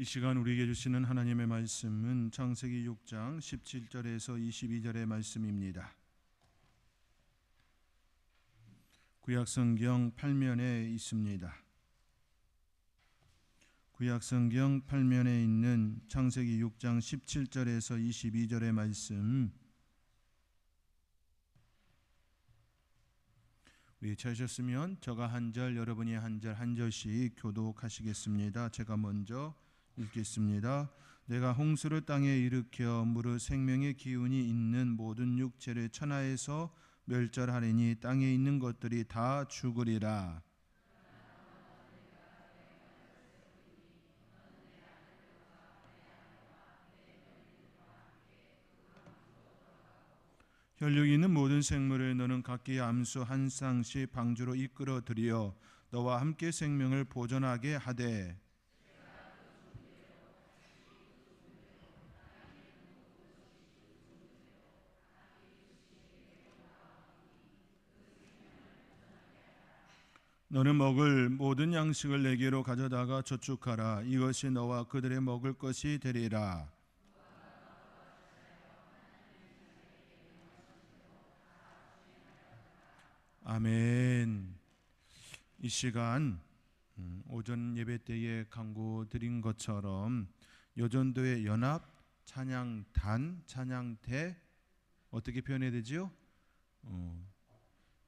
이 시간 우리에게 주시는 하나님의 말씀은 창세기 6장 17절에서 22절의 말씀입니다. 구약성경 8면에 있습니다. 구약성경 8면에 있는 창세기 6장 17절에서 22절의 말씀, 우리 찾으셨으면 저가 한 절, 여러분이 한 절, 한 절씩 교독하시겠습니다. 제가 먼저 읽겠습니다. 내가 홍수를 땅에 일으켜 물을 생명의 기운이 있는 모든 육체를 천하에서 멸절하리니 땅에 있는 것들이 다 죽으리라. 혈육이 있는 모든 생물을 너는 각기 암수 한 쌍씩 방주로 이끌어 들여 너와 함께 생명을 보존하게 하되, 너는 먹을 모든 양식을 내게로 가져다가 저축하라. 이것이 너와 그들의 먹을 것이 되리라. 아멘. 이 시간 오전 예배 때에 강구 드린 것처럼 여전도의 연합 찬양단, 찬양대 어떻게 표현해야 되지요?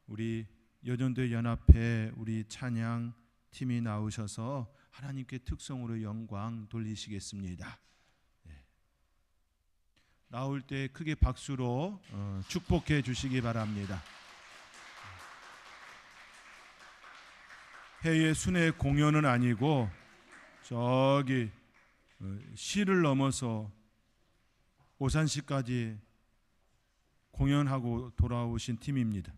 우리 여전도의 연합회 우리 찬양 팀이 나오셔서 하나님께 특성으로 영광 돌리시겠습니다. 나올 때 크게 박수로 축복해 주시기 바랍니다. 해외 순회 공연은 아니고 저기 시를 넘어서 오산시까지 공연하고 돌아오신 팀입니다.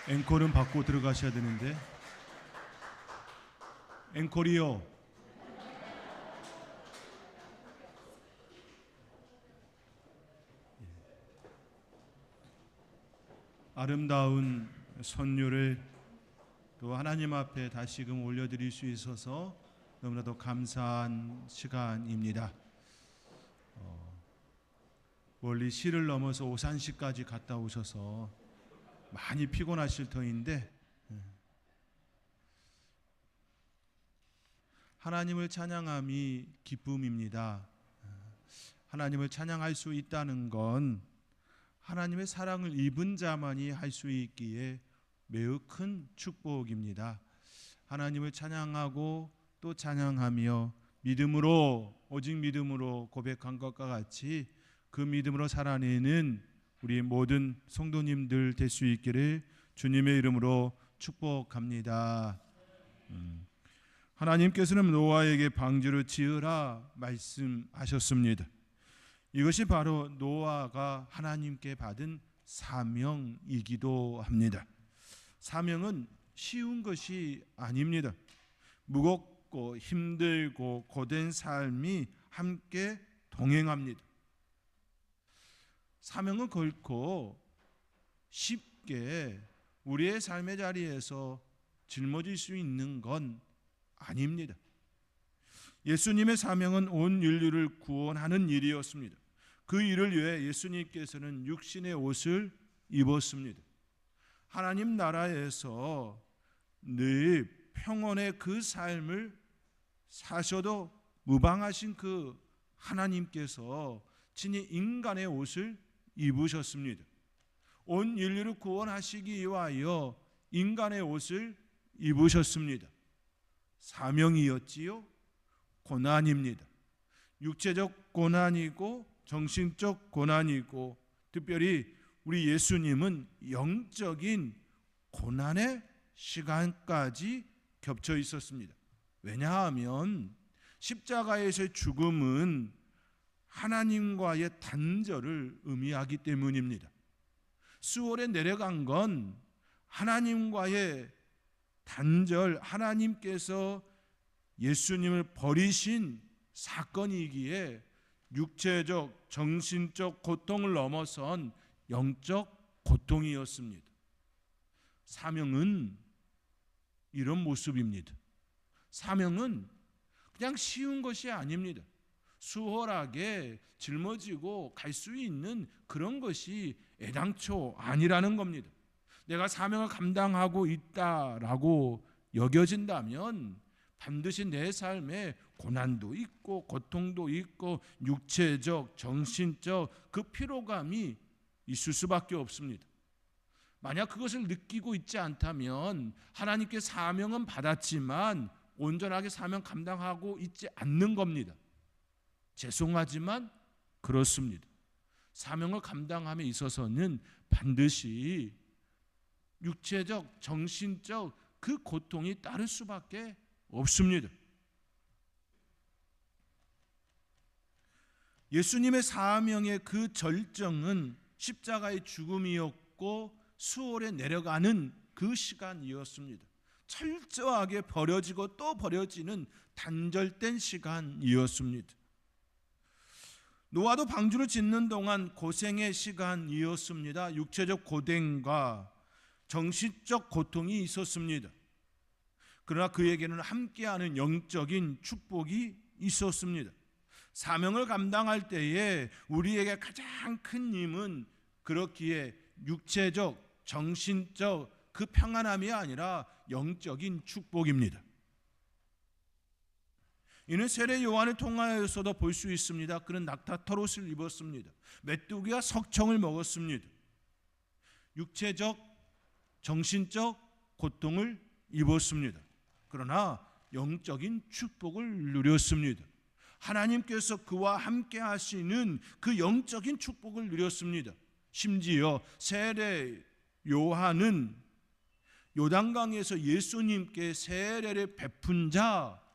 앵콜은 받고 들어가셔야 되는데. 앵콜이요. 아름다운 선율을 또 하나님 앞에 다시금 올려드릴 수 있어서 너무나도 감사한 시간입니다. 멀리 시를 넘어서 오산시까지 갔다 오셔서 많이 피곤하실 터인데 하나님을 찬양함이 기쁨입니다. 하나님을 찬양할 수 있다는 건 하나님의 사랑을 입은 자만이 할 수 있기에 매우 큰 축복입니다. 하나님을 찬양하고 또 찬양하며 믿음으로, 오직 믿음으로 고백한 것과 같이 그 믿음으로 살아내는 우리 모든 성도님들 될 수 있기를 주님의 이름으로 축복합니다. 하나님께서는 노아에게 방주를 지으라 말씀하셨습니다. 이것이 바로 노아가 하나님께 받은 사명이기도 합니다. 사명은 쉬운 것이 아닙니다. 무겁고 힘들고 고된 삶이 함께 동행합니다. 사명은 결코 쉽게 우리의 삶의 자리에서 짊어질 수 있는 건 아닙니다. 예수님의 사명은 온 인류를 구원하는 일이었습니다. 그 일을 위해 예수님께서는 육신의 옷을 입었습니다. 하나님 나라에서 늘 평온의 그 삶을 사셔도 무방하신 그 하나님께서 친히 인간의 옷을 입으셨습니다. 온 인류를 구원하시기 위하여 인간의 옷을 입으셨습니다. 사명이었지요. 고난입니다. 육체적 고난이고 정신적 고난이고 특별히 우리 예수님은 영적인 고난의 시간까지 겹쳐 있었습니다. 왜냐하면 십자가에서의 죽음은 하나님과의 단절을 의미하기 때문입니다. 수월에 내려간 건 하나님과의 단절, 하나님께서 예수님을 버리신 사건이기에 육체적, 정신적 고통을 넘어선 영적 고통이었습니다. 사명은 이런 모습입니다. 사명은 그냥 쉬운 것이 아닙니다. 수월하게 짊어지고 갈 수 있는 그런 것이 애당초 아니라는 겁니다. 내가 사명을 감당하고 있다라고 여겨진다면 반드시 내 삶에 고난도 있고 고통도 있고 육체적, 정신적 그 피로감이 있을 수밖에 없습니다. 만약 그것을 느끼고 있지 않다면 하나님께 사명은 받았지만 온전하게 사명 감당하고 있지 않는 겁니다. 죄송하지만 그렇습니다. 사명을 감당함에 있어서는 반드시 육체적, 정신적 그 고통이 따를 수밖에 없습니다. 예수님의 사명의 그 절정은 십자가의 죽음이었고 수월에 내려가는 그 시간이었습니다. 철저하게 버려지고 또 버려지는 단절된 시간이었습니다. 노아도 방주를 짓는 동안 고생의 시간이었습니다. 육체적 고생과 정신적 고통이 있었습니다. 그러나 그에게는 함께하는 영적인 축복이 있었습니다. 사명을 감당할 때에 우리에게 가장 큰 힘은 그렇기에 육체적, 정신적 그 평안함이 아니라 영적인 축복입니다. 이는 세례 요한을 통하여서도 볼 수 있습니다. 그는 낙타털옷을 입었습니다. 메뚜기와 석청을 먹었습니다. 육체적, 정신적 고통을 입었습니다. 그러나 영적인 축복을 누렸습니다. 하나님께서 그와 함께 하시는 그 영적인 축복을 누렸습니다. 심지어 세례 요한은 요단강에서 예수님께 세례를 베푼 자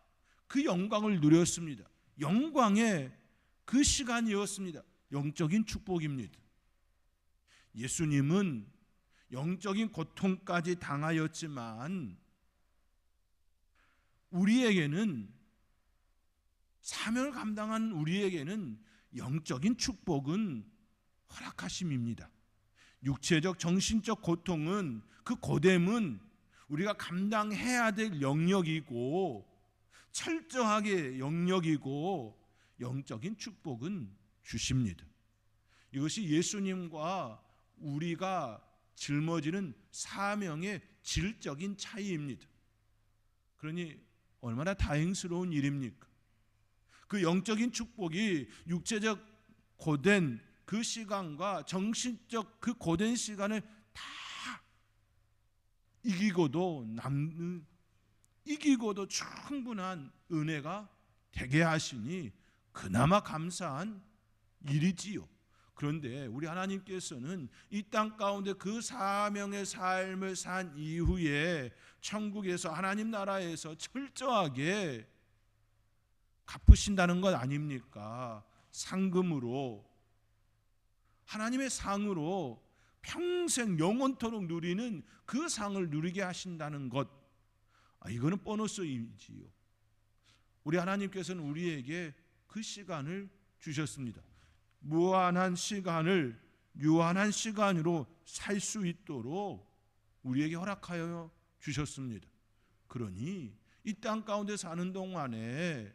그 영광을 누렸습니다. 영광의 그 시간이었습니다. 영적인 축복입니다. 예수님은 영적인 고통까지 당하였지만 우리에게는, 사명을 감당한 우리에게는 영적인 축복은 허락하심입니다. 육체적 정신적 고통은, 그 고됨은 우리가 감당해야 될 영역이고 철저하게 영역이고, 영적인 축복은 주십니다. 이것이 예수님과 우리가 짊어지는 사명의 질적인 차이입니다. 그러니 얼마나 다행스러운 일입니까? 그 영적인 축복이 육체적 고된 그 시간과 정신적 그 고된 시간을 다 이기고도 충분한 은혜가 되게 하시니 그나마 감사한 일이지요. 그런데 우리 하나님께서는 이 땅 가운데 그 사명의 삶을 산 이후에 천국에서, 하나님 나라에서 철저하게 갚으신다는 것 아닙니까? 상금으로, 하나님의 상으로 평생 영원토록 누리는 그 상을 누리게 하신다는 것, 이거는 보너스이지요. 우리 하나님께서는 우리에게 그 시간을 주셨습니다. 무한한 시간을 유한한 시간으로 살 수 있도록 우리에게 허락하여 주셨습니다. 그러니 이 땅 가운데 사는 동안에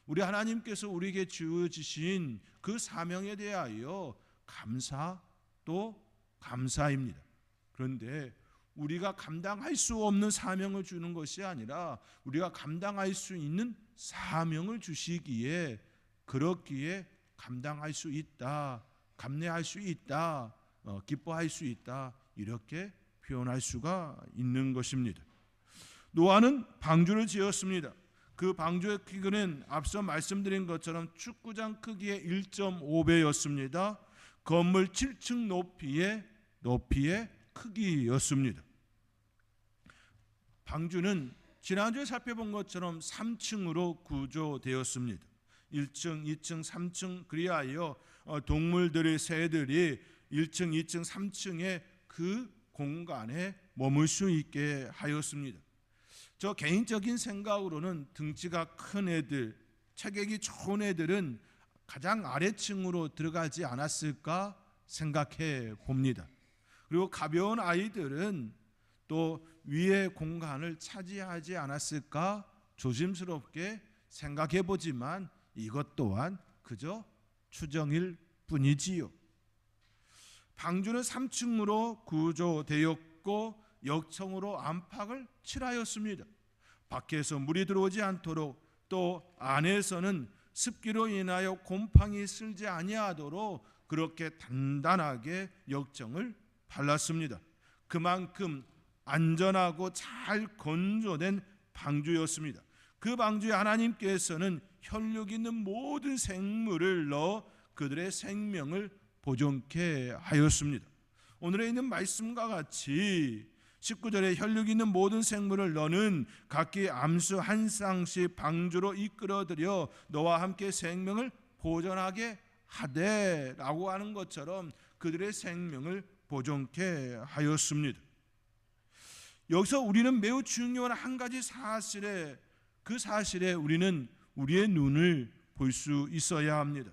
우리 하나님께서 우리에게 주어주신 그 사명에 대하여 감사 또 감사입니다. 그런데 우리가 감당할 수 없는 사명을 주는 것이 아니라 우리가 감당할 수 있는 사명을 주시기에, 그렇기에 감당할 수 있다, 감내할 수 있다, 기뻐할 수 있다, 이렇게 표현할 수가 있는 것입니다. 노아는 방주를 지었습니다. 그 방주의 크기는 앞서 말씀드린 것처럼 축구장 크기의 1.5배였습니다. 건물 7층 높이의 크기였습니다. 방주는 지난주에 살펴본 것처럼 3층으로 구조되었습니다. 1층, 2층, 3층, 그리하여 동물들의 새들이 1층, 2층, 3층의 그 공간에 머물 수 있게 하였습니다. 저 개인적인 생각으로는 등치가 큰 애들, 체격이 좋은 애들은 가장 아래층으로 들어가지 않았을까 생각해 봅니다. 그리고 가벼운 아이들은 또 위의 공간을 차지하지 않았을까 조심스럽게 생각해 보지만 이것 또한 그저 추정일 뿐이지요. 방주는 3층으로 구조되었고 역청으로 안팎을 칠하였습니다. 밖에서 물이 들어오지 않도록, 또 안에서는 습기로 인하여 곰팡이 슬지 아니하도록 그렇게 단단하게 역청을 발랐습니다. 그만큼 안전하고 잘 건조된 방주였습니다. 그 방주에 하나님께서는 혈육 있는 모든 생물을 넣어 그들의 생명을 보존케 하였습니다. 오늘에 있는 말씀과 같이 19절에 혈육 있는 모든 생물을 너는 각기 암수 한 쌍씩 방주로 이끌어들여 너와 함께 생명을 보존하게 하되 라고 하는 것처럼 그들의 생명을 보존케 하였습니다. 여기서 우리는 매우 중요한 한 가지 사실에, 그 사실에 우리는 우리의 눈을 볼 수 있어야 합니다.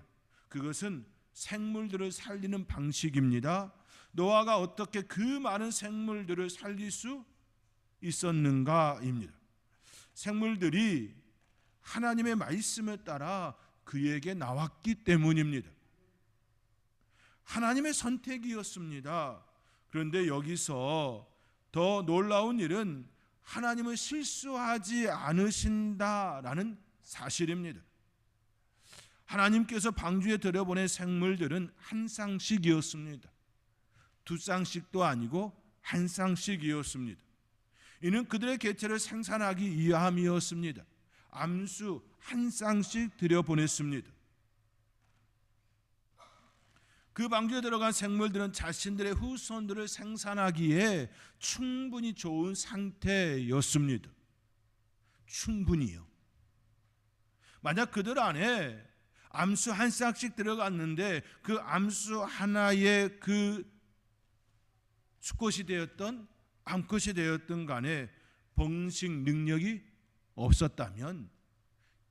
그것은 생물들을 살리는 방식입니다. 노아가 어떻게 그 많은 생물들을 살릴 수 있었는가입니다. 생물들이 하나님의 말씀에 따라 그에게 나왔기 때문입니다. 하나님의 선택이었습니다. 그런데 여기서 더 놀라운 일은 하나님은 실수하지 않으신다라는 사실입니다. 하나님께서 방주에 들여보낸 생물들은 한 쌍씩이었습니다. 두 쌍씩도 아니고 한 쌍씩이었습니다. 이는 그들의 개체를 생산하기 위함이었습니다. 암수 한 쌍씩 들여보냈습니다. 그 방주에 들어간 생물들은 자신들의 후손들을 생산하기에 충분히 좋은 상태였습니다. 충분히요. 만약 그들 안에 암수 한 쌍씩 들어갔는데 그 암수 하나의 그 수컷이 되었던 암컷이 되었던 간에 번식 능력이 없었다면,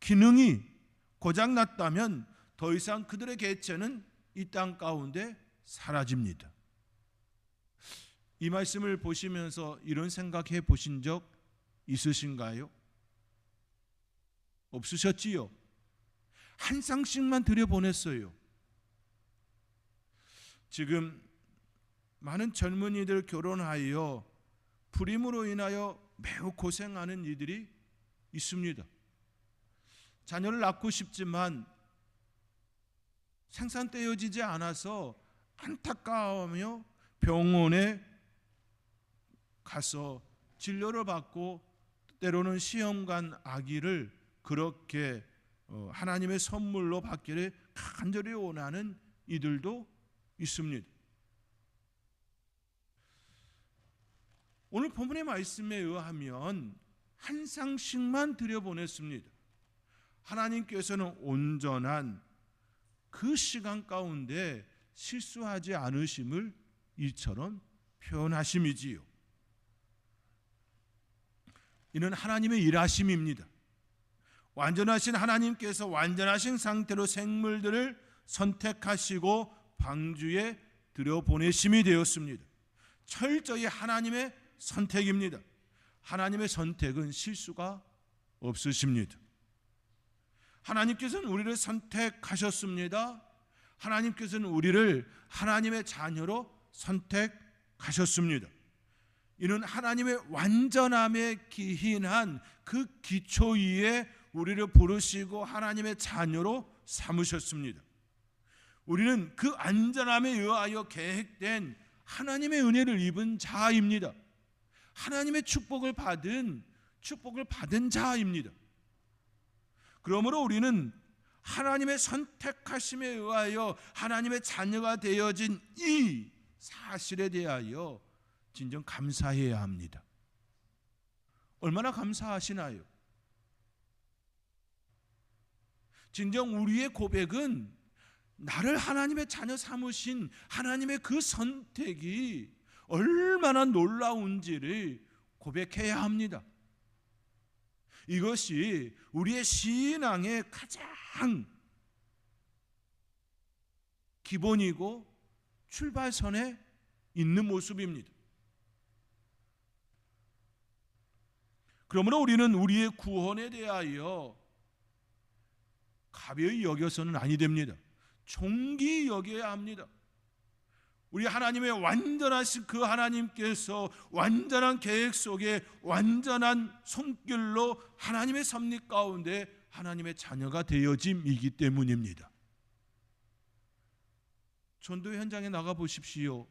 기능이 고장났다면 더 이상 그들의 개체는 이 땅 가운데 사라집니다. 이 말씀을 보시면서 이런 생각해 보신 적 있으신가요? 없으셨지요? 한 쌍씩만 들여보냈어요. 지금 많은 젊은이들 결혼하여 불임으로 인하여 매우 고생하는 이들이 있습니다. 자녀를 낳고 싶지만 생산되어지지 않아서 안타까워하며 병원에 가서 진료를 받고 때로는 시험관 아기를 그렇게 하나님의 선물로 받기를 간절히 원하는 이들도 있습니다. 오늘 본문의 말씀에 의하면 한 쌍씩만 들여보냈습니다. 하나님께서는 온전한 그 시간 가운데 실수하지 않으심을 이처럼 표현하심이지요. 이는 하나님의 일하심입니다. 완전하신 하나님께서 완전하신 상태로 생물들을 선택하시고 방주에 들여보내심이 되었습니다. 철저히 하나님의 선택입니다. 하나님의 선택은 실수가 없으십니다. 하나님께서는 우리를 선택하셨습니다. 하나님께서는 우리를 하나님의 자녀로 선택하셨습니다. 이는 하나님의 완전함에 기인한 그 기초 위에 우리를 부르시고 하나님의 자녀로 삼으셨습니다. 우리는 그 안전함에 의하여 계획된 하나님의 은혜를 입은 자입니다. 하나님의 축복을 받은 자입니다. 그러므로 우리는 하나님의 선택하심에 의하여 하나님의 자녀가 되어진 이 사실에 대하여 진정 감사해야 합니다. 얼마나 감사하시나요? 진정 우리의 고백은 나를 하나님의 자녀 삼으신 하나님의 그 선택이 얼마나 놀라운지를 고백해야 합니다. 이것이 우리의 신앙의 가장 기본이고 출발선에 있는 모습입니다. 그러므로 우리는 우리의 구원에 대하여 가벼이 여겨서는 아니 됩니다. 존귀 여겨야 합니다. 우리 하나님의 완전하신 그 하나님께서 완전한 계획 속에 완전한 손길로 하나님의 섭리 가운데 하나님의 자녀가 되어짐이기 때문입니다. 전도 현장에 나가 보십시오.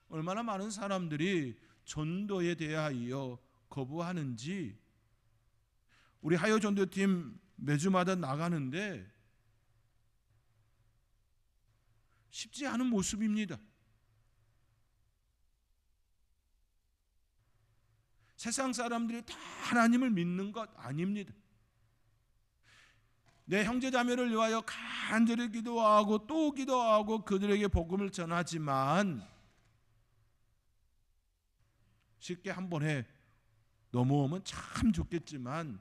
얼마나 많은 사람들이 전도에 대하여 거부하는지. 우리 하여 전도팀 매주마다 나가는데 쉽지 않은 모습입니다. 세상 사람들이 다 하나님을 믿는 것 아닙니다. 내 형제자매를 위하여 간절히 기도하고 또 기도하고 그들에게 복음을 전하지만 쉽게 한 번에 넘어오면 참 좋겠지만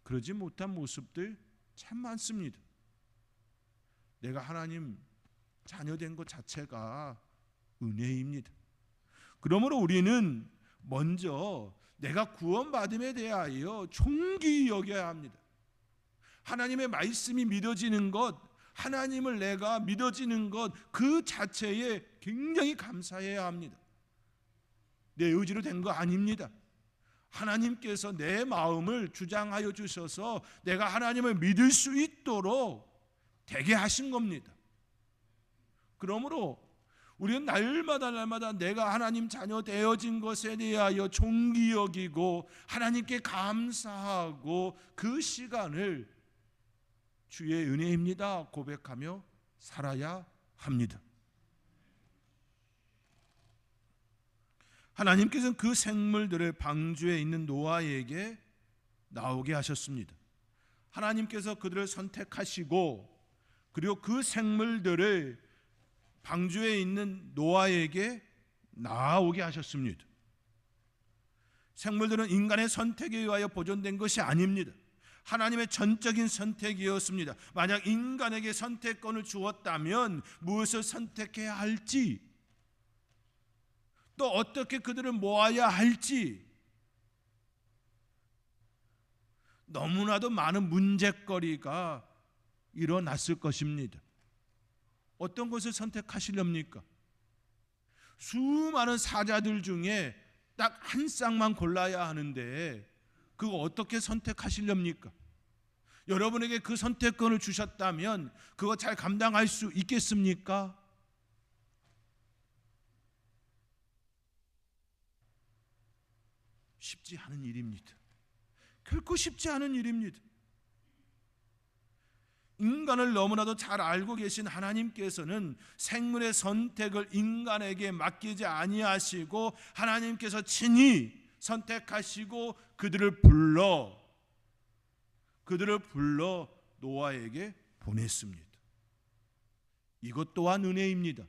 그러지 못한 모습들 참 많습니다. 내가 하나님 자녀된 것 자체가 은혜입니다. 그러므로 우리는 먼저 내가 구원받음에 대하여 존귀 여겨야 합니다. 하나님의 말씀이 믿어지는 것, 하나님을 내가 믿어지는 것 그 자체에 굉장히 감사해야 합니다. 내 의지로 된 거 아닙니다. 하나님께서 내 마음을 주장하여 주셔서 내가 하나님을 믿을 수 있도록 되게 하신 겁니다. 그러므로 우리는 날마다 내가 하나님 자녀 되어진 것에 대하여 존귀 여기고 하나님께 감사하고 그 시간을 주의 은혜입니다 고백하며 살아야 합니다. 하나님께서는 그 생물들을 방주에 있는 노아에게 나오게 하셨습니다. 하나님께서 그들을 선택하시고 그리고 그 생물들을 방주에 있는 노아에게 나아오게 하셨습니다. 생물들은 인간의 선택에 의하여 보존된 것이 아닙니다. 하나님의 전적인 선택이었습니다. 만약 인간에게 선택권을 주었다면 무엇을 선택해야 할지, 또 어떻게 그들을 모아야 할지 너무나도 많은 문제거리가 일어났을 것입니다. 어떤 것을 선택하시렵니까? 수많은 사자들 중에 딱 한 쌍만 골라야 하는데 그거 어떻게 선택하시렵니까? 여러분에게 그 선택권을 주셨다면 그거 잘 감당할 수 있겠습니까? 쉽지 않은 일입니다. 결코 쉽지 않은 일입니다. 인간을 너무나도 잘 알고 계신 하나님께서는 생물의 선택을 인간에게 맡기지 아니하시고 하나님께서 친히 선택하시고 그들을 불러 노아에게 보냈습니다. 이것 또한 은혜입니다.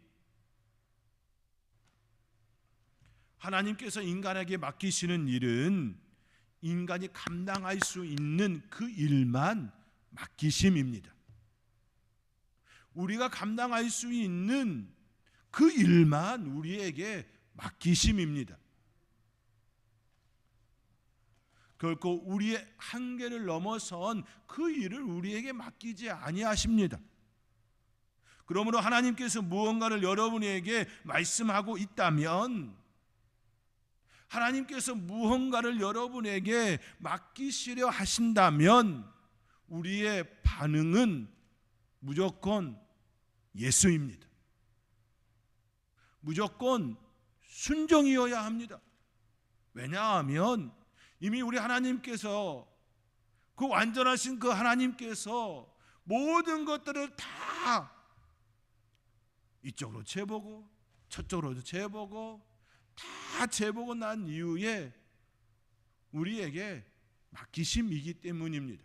하나님께서 인간에게 맡기시는 일은 인간이 감당할 수 있는 그 일만 맡기심입니다. 우리가 감당할 수 있는 그 일만 우리에게 맡기심입니다. 결코 우리의 한계를 넘어선 그 일을 우리에게 맡기지 아니하십니다. 그러므로 하나님께서 무언가를 여러분에게 말씀하고 있다면, 하나님께서 무언가를 여러분에게 맡기시려 하신다면 우리의 반응은 무조건 예수입니다. 무조건 순종이어야 합니다. 왜냐하면 이미 우리 하나님께서, 그 완전하신 그 하나님께서 모든 것들을 다 이쪽으로 재보고 저쪽으로 재보고 다 재보고 난 이후에 우리에게 맡기심이기 때문입니다.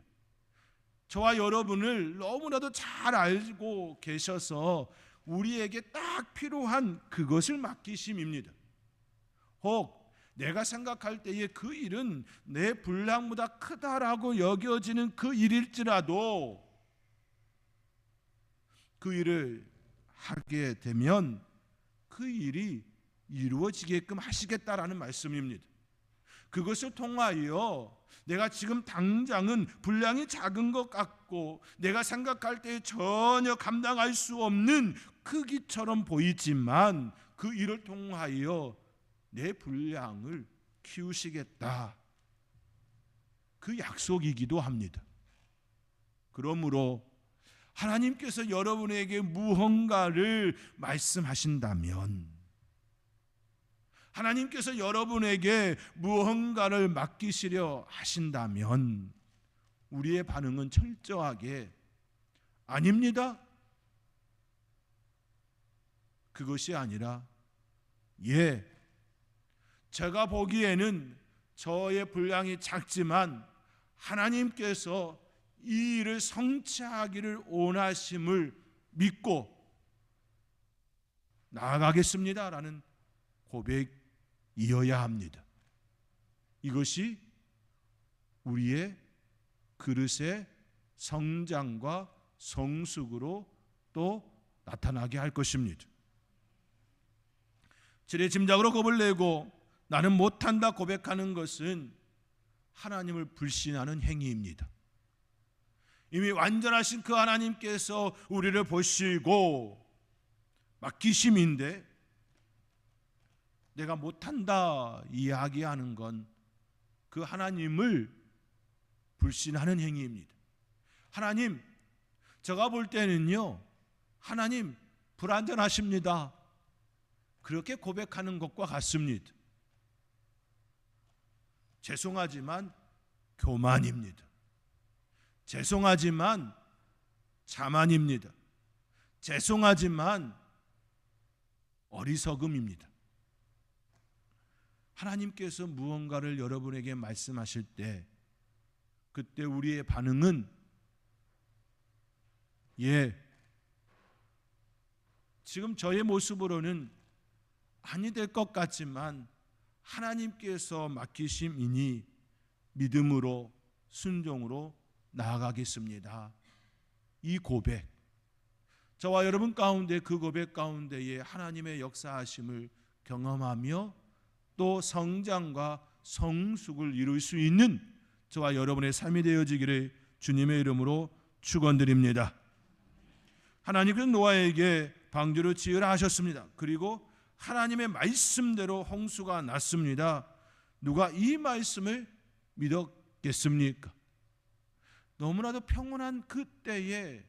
저와 여러분을 너무나도 잘 알고 계셔서 우리에게 딱 필요한 그것을 맡기심입니다. 혹 내가 생각할 때에 그 일은 내 분량보다 크다라고 여겨지는 그 일일지라도 그 일을 하게 되면 그 일이 이루어지게끔 하시겠다라는 말씀입니다. 그것을 통하여 내가 지금 당장은 분량이 작은 것 같고 내가 생각할 때 전혀 감당할 수 없는 크기처럼 보이지만 그 일을 통하여 내 분량을 키우시겠다, 그 약속이기도 합니다. 그러므로 하나님께서 여러분에게 무언가를 말씀하신다면, 하나님께서 여러분에게 무언가를 맡기시려 하신다면 우리의 반응은 철저하게 아닙니다, 그것이 아니라 예, 제가 보기에는 저의 분량이 작지만 하나님께서 이 일을 성취하기를 원하심을 믿고 나아가겠습니다라는 고백이어야 합니다. 이것이 우리의 그릇의 성장과 성숙으로 또 나타나게 할 것입니다. 지레짐작으로 겁을 내고 나는 못한다 고백하는 것은 하나님을 불신하는 행위입니다. 이미 완전하신 그 하나님께서 우리를 보시고 맡기심인데 내가 못한다 이야기하는 건 그 하나님을 불신하는 행위입니다. 하나님, 제가 볼 때는요, 하나님 불완전하십니다, 그렇게 고백하는 것과 같습니다. 죄송하지만 교만입니다. 죄송하지만 자만입니다. 죄송하지만 어리석음입니다. 하나님께서 무언가를 여러분에게 말씀하실 때 그때 우리의 반응은 예, 지금 저의 모습으로는 아니 될 것 같지만 하나님께서 맡기심이니 믿음으로 순종으로 나아가겠습니다. 이 고백, 저와 여러분 가운데 그 고백 가운데에 하나님의 역사하심을 경험하며 또 성장과 성숙을 이룰 수 있는 저와 여러분의 삶이 되어지기를 주님의 이름으로 축원드립니다. 하나님께서 노아에게 방주를 지으라 하셨습니다. 그리고 하나님의 말씀대로 홍수가 났습니다. 누가 이 말씀을 믿었겠습니까? 너무나도 평온한 그때에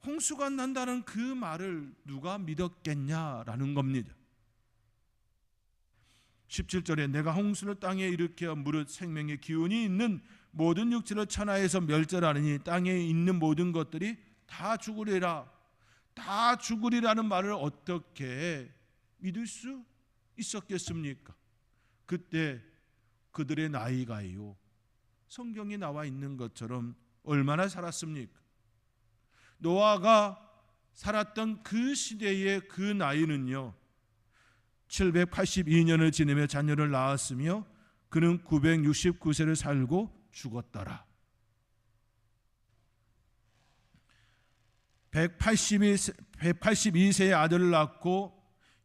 홍수가 난다는 그 말을 누가 믿었겠냐라는 겁니다. 17절에 내가 홍수를 땅에 일으켜 무릇 생명의 기운이 있는 모든 육체를 천하에서 멸절하느니 땅에 있는 모든 것들이 다 죽으리라. 다 죽으리라는 말을 어떻게 믿을 수 있었겠습니까? 그때 그들의 나이가요, 성경에 나와 있는 것처럼 얼마나 살았습니까? 노아가 살았던 그 시대의 그 나이는요 782년을 지내며 자녀를 낳았으며 그는 969세를 살고 죽었더라. 182세의 아들을 낳고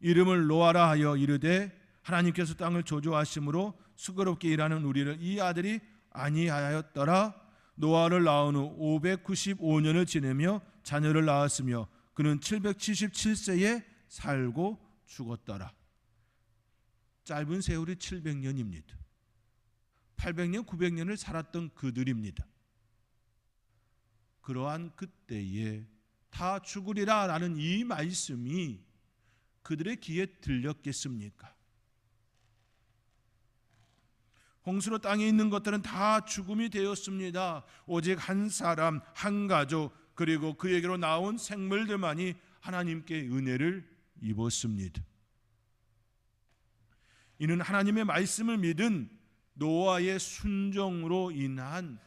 이름을 노아라 하여 이르되 하나님께서 땅을 조조하심으로 수고롭게 일하는 우리를 이 아들이 아니하였더라. 노아를 낳은 후 595년을 지내며 자녀를 낳았으며 그는 777세에 살고 죽었더라. 짧은 세월이 700년입니다. 800년, 900년을 살았던 그들입니다. 그러한 그때에 다 죽으리라 라는 이 말씀이 그들의 귀에 들렸겠습니까? 홍수로 땅에 있는 것들은 다 죽음이 되었습니다. 오직 한 사람, 한 가족, 그리고 그에게로 나온 생물들만이 하나님께 은혜를 입었습니다. 이는 하나님의 말씀을 믿은 노아의 순종으로 인한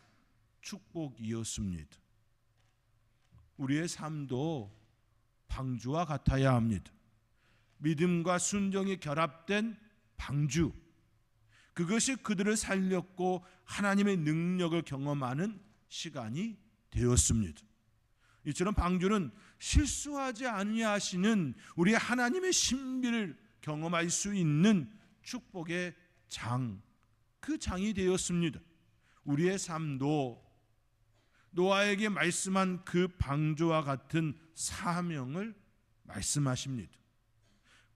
축복이었습니다. 우리의 삶도 방주와 같아야 합니다. 믿음과 순종이 결합된 방주, 그것이 그들을 살렸고 하나님의 능력을 경험하는 시간이 되었습니다. 이처럼 방주는 실수하지 아니하시는 우리 하나님의 신비를 경험할 수 있는 축복의 장, 그 장이 되었습니다. 우리의 삶도 노아에게 말씀한 그 방주와 같은 사명을 말씀하십니다.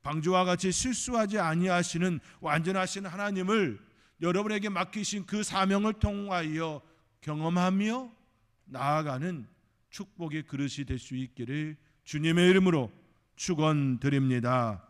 방주와 같이 실수하지 아니하시는 완전하신 하나님을 여러분에게 맡기신 그 사명을 통하여 경험하며 나아가는 축복의 그릇이 될 수 있기를 주님의 이름으로 축원드립니다.